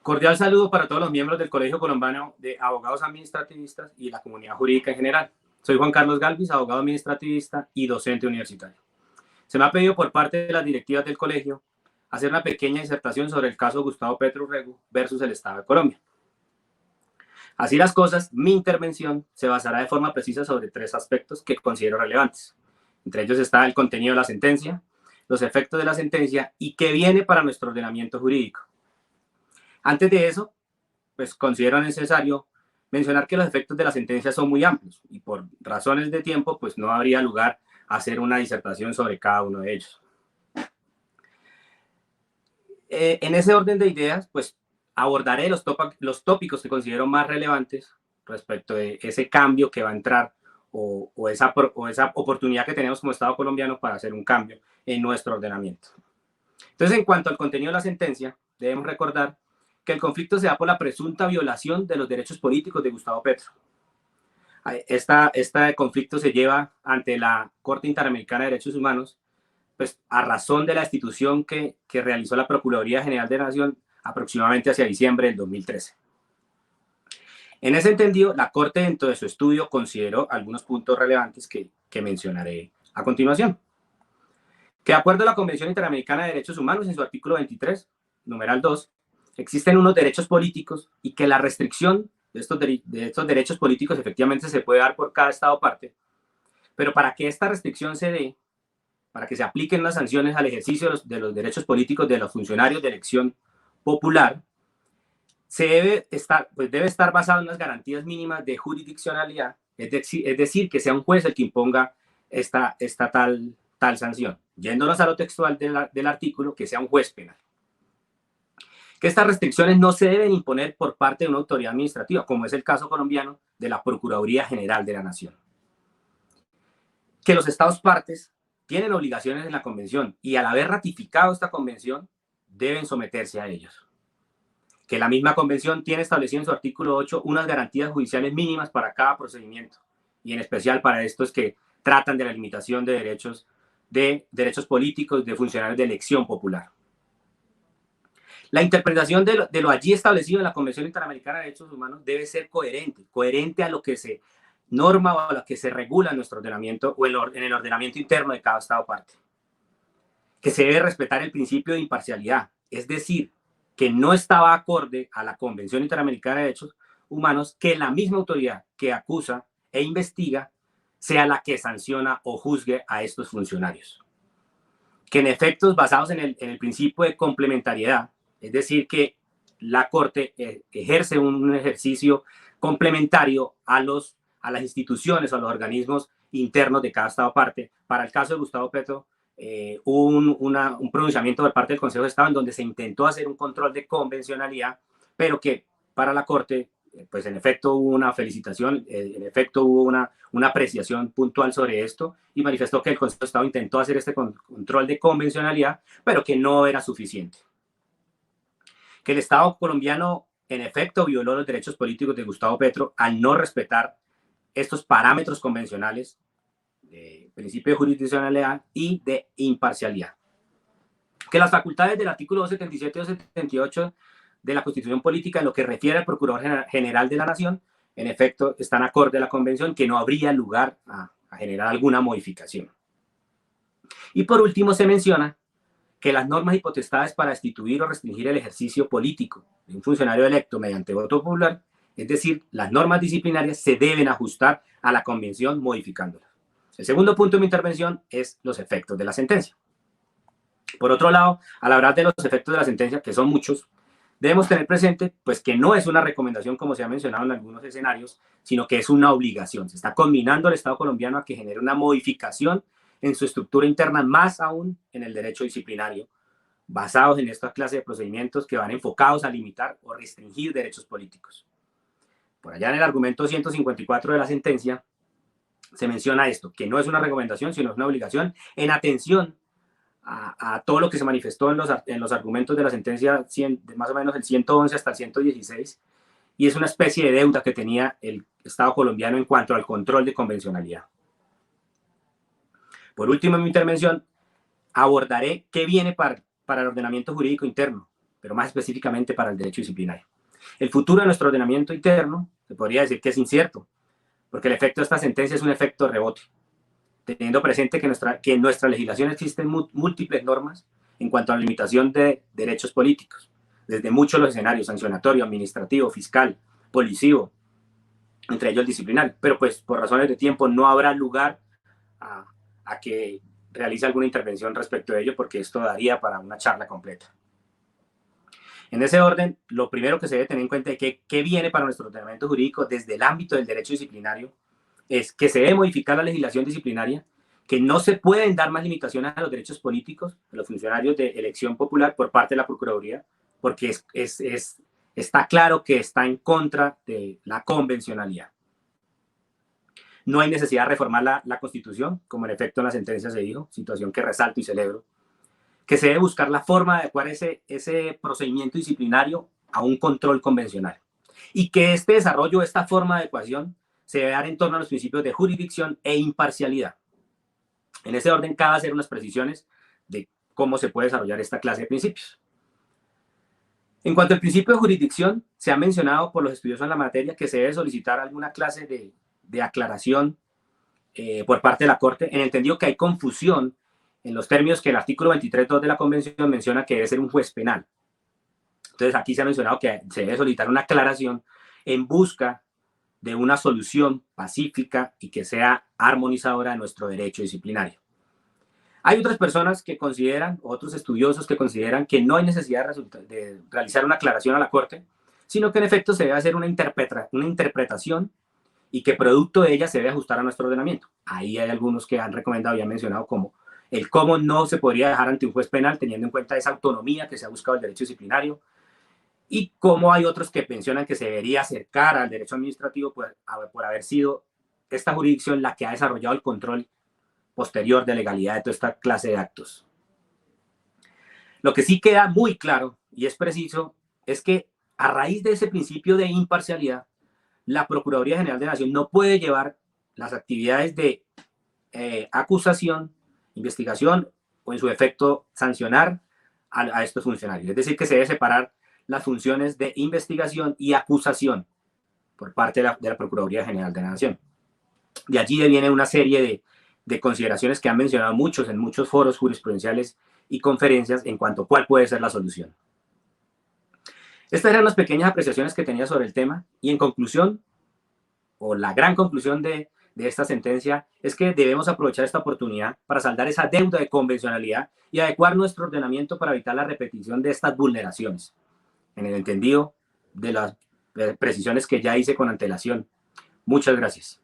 Cordial saludo para todos los miembros del Colegio Colombiano de Abogados Administrativistas y la comunidad jurídica en general. Soy Juan Carlos Galvis, abogado administrativista y docente universitario. Se me ha pedido por parte de las directivas del colegio hacer una pequeña disertación sobre el caso Gustavo Petro Urrego versus el Estado de Colombia. Así las cosas, mi intervención se basará de forma precisa sobre tres aspectos que considero relevantes. Entre ellos está el contenido de la sentencia, los efectos de la sentencia y qué viene para nuestro ordenamiento jurídico. Antes de eso, pues considero necesario mencionar que los efectos de la sentencia son muy amplios y por razones de tiempo, pues no habría lugar a hacer una disertación sobre cada uno de ellos. En ese orden de ideas, pues abordaré los tópicos que considero más relevantes respecto de ese cambio que va a entrar o esa oportunidad que tenemos como Estado colombiano para hacer un cambio en nuestro ordenamiento. Entonces, en cuanto al contenido de la sentencia, debemos recordar que el conflicto se da por la presunta violación de los derechos políticos de Gustavo Petro. Este conflicto se lleva ante la Corte Interamericana de Derechos Humanos, pues a razón de la destitución que realizó la Procuraduría General de la Nación aproximadamente hacia diciembre del 2013. En ese entendido, la Corte dentro de su estudio consideró algunos puntos relevantes que mencionaré a continuación. Que de acuerdo a la Convención Interamericana de Derechos Humanos, en su artículo 23, numeral 2, existen unos derechos políticos y que la restricción de estos derechos políticos efectivamente se puede dar por cada Estado parte, pero para que esta restricción se dé, para que se apliquen las sanciones al ejercicio de los derechos políticos de los funcionarios de elección popular, debe estar basado en unas garantías mínimas de jurisdiccionalidad, es decir, que sea un juez el que imponga esta tal sanción. Yéndonos a lo textual del artículo, que sea un juez penal. Que estas restricciones no se deben imponer por parte de una autoridad administrativa, como es el caso colombiano de la Procuraduría General de la Nación. Que los Estados partes tienen obligaciones en la Convención y al haber ratificado esta Convención deben someterse a ellos. Que la misma Convención tiene establecido en su artículo 8 unas garantías judiciales mínimas para cada procedimiento y en especial para estos que tratan de la limitación de derechos políticos de funcionarios de elección popular. La interpretación de lo allí establecido en la Convención Interamericana de Derechos Humanos debe ser coherente a lo que se norma o a lo que se regula en nuestro ordenamiento o en el ordenamiento interno de cada Estado parte. Que se debe respetar el principio de imparcialidad, es decir, que no estaba acorde a la Convención Interamericana de Derechos Humanos que la misma autoridad que acusa e investiga sea la que sanciona o juzgue a estos funcionarios. Que en efectos basados en el principio de complementariedad, es decir, que la Corte ejerce un ejercicio complementario a las instituciones o a los organismos internos de cada Estado parte. Para el caso de Gustavo Petro, hubo un pronunciamiento por parte del Consejo de Estado en donde se intentó hacer un control de convencionalidad, pero que para la Corte, pues en efecto hubo una felicitación, en efecto hubo una apreciación puntual sobre esto y manifestó que el Consejo de Estado intentó hacer este control de convencionalidad, pero que no era suficiente. Que el Estado colombiano en efecto violó los derechos políticos de Gustavo Petro al no respetar estos parámetros convencionales de principio de jurisdiccionalidad y de imparcialidad. Que las facultades del artículo 277 y 278 de la Constitución Política en lo que refiere al Procurador General de la Nación, en efecto, están acorde a la Convención, que no habría lugar a generar alguna modificación. Y por último se menciona que las normas y potestades para destituir o restringir el ejercicio político de un funcionario electo mediante voto popular, es decir, las normas disciplinarias se deben ajustar a la Convención modificándolas. El segundo punto de mi intervención es los efectos de la sentencia. Por otro lado, al hablar de los efectos de la sentencia, que son muchos, debemos tener presente pues, que no es una recomendación, como se ha mencionado en algunos escenarios, sino que es una obligación. Se está combinando al Estado colombiano a que genere una modificación en su estructura interna, más aún en el derecho disciplinario, basados en esta clase de procedimientos que van enfocados a limitar o restringir derechos políticos. Por allá en el argumento 154 de la sentencia se menciona esto, que no es una recomendación, sino es una obligación, en atención a todo lo que se manifestó en los argumentos de la sentencia, más o menos el 111 hasta el 116, y es una especie de deuda que tenía el Estado colombiano en cuanto al control de convencionalidad. Por último, en mi intervención, abordaré qué viene para el ordenamiento jurídico interno, pero más específicamente para el derecho disciplinario. El futuro de nuestro ordenamiento interno se podría decir que es incierto, porque el efecto de esta sentencia es un efecto rebote, teniendo presente que en nuestra legislación existen múltiples normas en cuanto a la limitación de derechos políticos, desde muchos los escenarios: sancionatorio, administrativo, fiscal, policivo, entre ellos disciplinario. Pero pues por razones de tiempo no habrá lugar a que realice alguna intervención respecto de ello, porque esto daría para una charla completa. En ese orden, lo primero que se debe tener en cuenta es que qué viene para nuestro ordenamiento jurídico desde el ámbito del derecho disciplinario es que se debe modificar la legislación disciplinaria, que no se pueden dar más limitaciones a los derechos políticos de los funcionarios de elección popular por parte de la Procuraduría, porque está claro que está en contra de la convencionalidad. No hay necesidad de reformar la Constitución, como en efecto en la sentencia se dijo, situación que resalto y celebro, que se debe buscar la forma de adecuar ese procedimiento disciplinario a un control convencional, y que este desarrollo, esta forma de adecuación, se debe dar en torno a los principios de jurisdicción e imparcialidad. En ese orden, cabe hacer unas precisiones de cómo se puede desarrollar esta clase de principios. En cuanto al principio de jurisdicción, se ha mencionado por los estudiosos en la materia que se debe solicitar alguna clase de aclaración por parte de la Corte, en el entendido que hay confusión en los términos que el artículo 23.2 de la Convención menciona que debe ser un juez penal. Entonces, aquí se ha mencionado que se debe solicitar una aclaración en busca de una solución pacífica y que sea armonizadora de nuestro derecho disciplinario. Hay otras personas que consideran, otros estudiosos que consideran que no hay necesidad de realizar una aclaración a la Corte, sino que en efecto se debe hacer una interpretación y que producto de ella se debe ajustar a nuestro ordenamiento. Ahí hay algunos que han recomendado y han mencionado como el cómo no se podría dejar ante un juez penal teniendo en cuenta esa autonomía que se ha buscado el derecho disciplinario, y cómo hay otros que mencionan que se debería acercar al derecho administrativo por haber sido esta jurisdicción la que ha desarrollado el control posterior de legalidad de toda esta clase de actos. Lo que sí queda muy claro y es preciso es que a raíz de ese principio de imparcialidad, la Procuraduría General de la Nación no puede llevar las actividades de acusación, investigación o en su efecto sancionar a estos funcionarios. Es decir, que se debe separar las funciones de investigación y acusación por parte de la Procuraduría General de la Nación. De allí viene una serie de consideraciones que han mencionado muchos en muchos foros jurisprudenciales y conferencias en cuanto a cuál puede ser la solución. Estas eran las pequeñas apreciaciones que tenía sobre el tema, y en conclusión, o la gran conclusión de esta sentencia, es que debemos aprovechar esta oportunidad para saldar esa deuda de convencionalidad y adecuar nuestro ordenamiento para evitar la repetición de estas vulneraciones, en el entendido de las precisiones que ya hice con antelación. Muchas gracias.